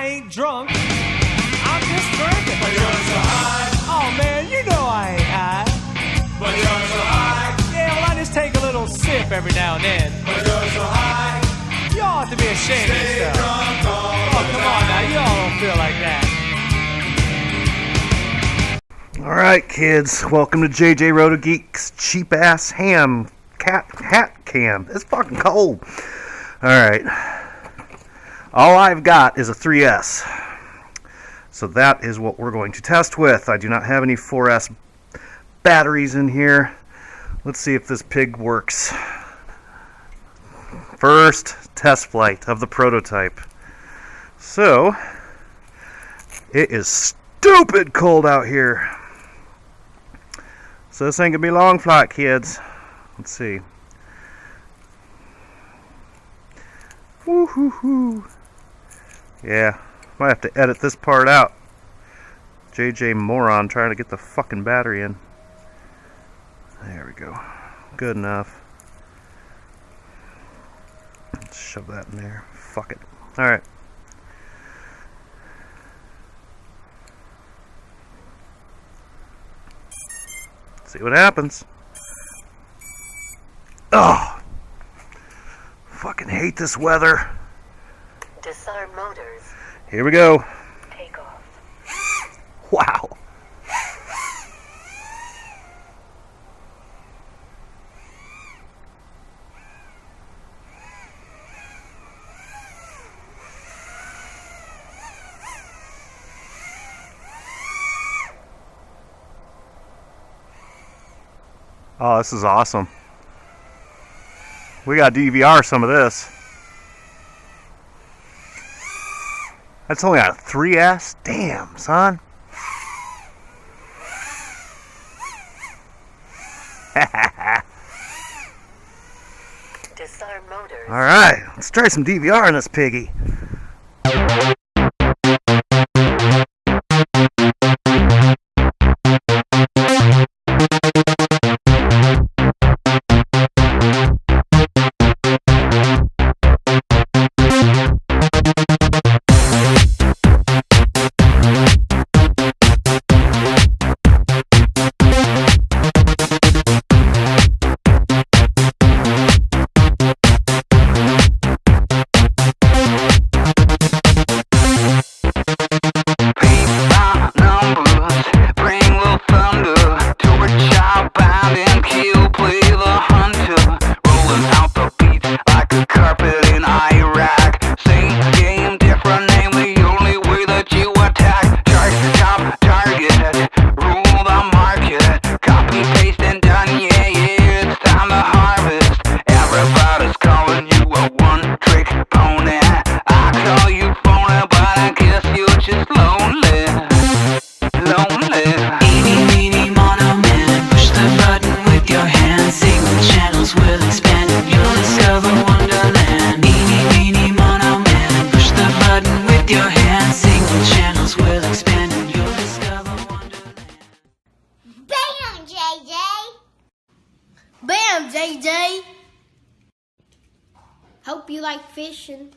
ain't drunk. I'm just drinking. But you're so high. Oh man, you know I ain't high. But you're so high. Yeah, well I just take a little sip every now and then. But you're so high. You all ought to be ashamed of Stay yourself. drunk all Oh, the come on now, time. you all don't feel like that. Alright kids, welcome to JJ RotoGeek's cheap ass hat cam. It's fucking cold. Alright. All I've got is a 3S. So that is what we're going to test with. I do not have any 4S batteries in here. Let's see if this pig works. First test flight of the prototype. So, it is stupid cold out here. So this ain't gonna be a long flight, kids. Let's see. Woo-hoo-hoo. Yeah, might have to edit this part out. JJ moron trying to get the fucking battery in. There we go. Good enough. Let's shove that in there. Fuck it. Alright. See what happens. Oh! Fucking hate this weather. Disarm motors. Here we go. Take off. Wow. Oh, this is awesome. We got DVR some of this. That's only a 3S? Damn, son. Disarm motors. Alright, let's try some DVR in this piggy. Bam, JJ! Hope you like fishing.